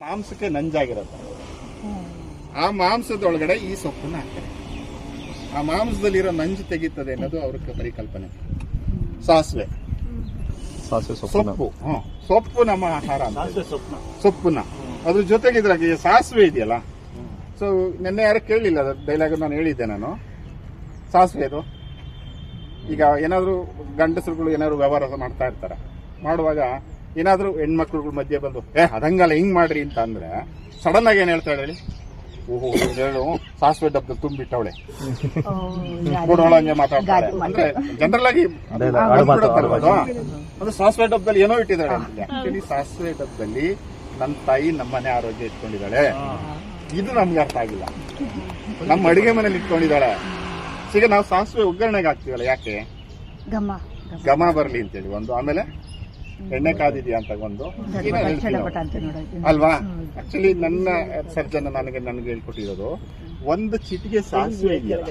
ಮಾಂಸಕ್ಕೆ ನಂಜಾಗಿರುತ್ತೆ. ಆ ಮಾಂಸದೊಳಗಡೆ ಈ ಸೊಪ್ಪನ್ನ ಹಾಕ್ತಾರೆ. ಆ ಮಾಂಸದಲ್ಲಿರೋ ನಂಜು ತೆಗೀತದೆ ಅನ್ನೋದು ಅವ್ರ ಪರಿಕಲ್ಪನೆ. ಸಾಸಿವೆ ಸೊಪ್ಪು, ಸೊಪ್ಪು ನಮ್ಮ ಆಹಾರ ಅಂತ. ಸೊಪ್ಪನ್ನ ಅದ್ರ ಜೊತೆಗೆ ಇದ್ರಾಗ ಸಾಸಿವೆ ಇದೆಯಲ್ಲ. ಸೊ ನಿನ್ನೆ ಯಾರು ಕೇಳಲಿಲ್ಲ ಡೈಲಾಗ್, ನಾನು ಹೇಳಿದ್ದೆ. ನಾನು ಸಾಸಿವೆ ಅದು ಈಗ ಏನಾದ್ರು ಗಂಡಸರುಗಳು ಏನಾದ್ರು ವ್ಯವಹಾರ ಮಾಡ್ತಾ ಇರ್ತಾರೆ, ಮಾಡುವಾಗ ಏನಾದ್ರು ಹೆಣ್ಮಕ್ಳುಗಳ ಮಧ್ಯೆ ಬಂದು ಅದಂಗಲ್ಲ ಹಿಂಗ್ ಮಾಡ್ರಿ ಅಂತ ಅಂದ್ರೆ ಸಡನ್ ಆಗಿ ಏನ್ ಹೇಳ್ತಾಳೆ ಹೇಳಿ, ಓಹೋ ಹೇಳು ಸಾಸಿವೆ ಡಬ್ಬದಲ್ಲಿ ತುಂಬಿಟ್ಟವಳೆ ಕೊಡೋಳಂಗೆ ಮಾತಾಡ್ತಾಳೆ ಅಂದ್ರೆ ಜನರಲ್ ಆಗಿ ಅದು ಸಾಸಿವೆ ಡಬ್ಬದಲ್ಲಿ ಏನೋ ಇಟ್ಟಿದ್ದಾಳೆ ಅಂತ. ಆಕ್ಚುಲಿ ಸಾಸಿವೆ ಡಬ್ಬದಲ್ಲಿ ನನ್ನ ತಾಯಿ ನಮ್ಮನೆ ಆರೋಗ್ಯ ಇಟ್ಕೊಂಡಿದ್ದಾಳೆ. ಇದು ನಮ್ಗೆ ಅರ್ಥ ಆಗಿಲ್ಲ. ನಮ್ಮ ಅಡಿಗೆ ಮನೇಲಿ ಇಟ್ಕೊಂಡಿದ್ದಾಳೆ. ಈಗ ನಾವು ಸಾಸಿವೆ ಒಗ್ಗರಣೆಗೆ ಹಾಕ್ತೀವಲ್ಲ, ಯಾಕೆ ಘಮ ಬರ್ಲಿ ಅಂತೇಳಿ ಒಂದು, ಆಮೇಲೆ ಎಣ್ಣೆ ಕಾದಿದ್ಯಾ ಅಂತ ಒಂದು ಅಲ್ವಾ. ಆಕ್ಚುಲಿ ನನ್ನ ಸರ್ಜನ್ ನನಗೆ ಹೇಳ್ಕೊಟ್ಟಿರೋದು, ಒಂದು ಚಿಟಿಗೆ ಸಾಸಿವೆ ಇದೆಯಲ್ಲ,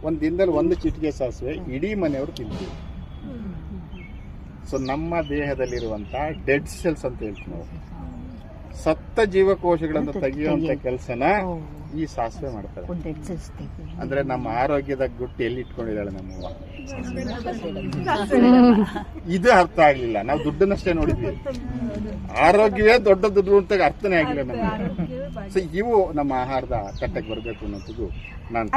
ಒಂದ್ ದಿನದಲ್ಲಿ ಒಂದು ಚಿಟಿಗೆ ಸಾಸಿವೆ ಇಡೀ ಮನೆಯವರು ತಿಂತೀವಿ. ಸೊ ನಮ್ಮ ದೇಹದಲ್ಲಿರುವಂತ ಡೆಡ್ ಸೆಲ್ಸ್ ಅಂತ ಹೇಳ್ತೀವಿ ನಾವು, ಸತ್ತ ಜೀವಕೋಶಗಳನ್ನು ತೆಗೆಯುವಂತ ಕೆಲಸನ ಈ ಸಾಸಿವೆ ಮಾಡ್ತಾರೆ. ಅಂದ್ರೆ ನಮ್ಮ ಆರೋಗ್ಯದ ಗುಟ್ಟು ಎಲ್ಲಿ ಇಟ್ಕೊಂಡಿದ್ದಾಳೆ ನಮ್ಮವ್ವ, ಇದು ಅರ್ಥ ಆಗ್ಲಿಲ್ಲ. ನಾವು ದುಡ್ಡನ್ನಷ್ಟೇ ನೋಡಿದ್ವಿ, ಆರೋಗ್ಯವೇ ದೊಡ್ಡ ದುಡ್ಡು ಅಂತ ಅರ್ಥನೇ ಆಗಿಲ್ಲ ನಮಗೆ. ಸೊ ಇವು ನಮ್ಮ ಆಹಾರದ ಕಟ್ಟಕ್ಕೆ ಬರಬೇಕು ಅನ್ನೋದು ನಾನು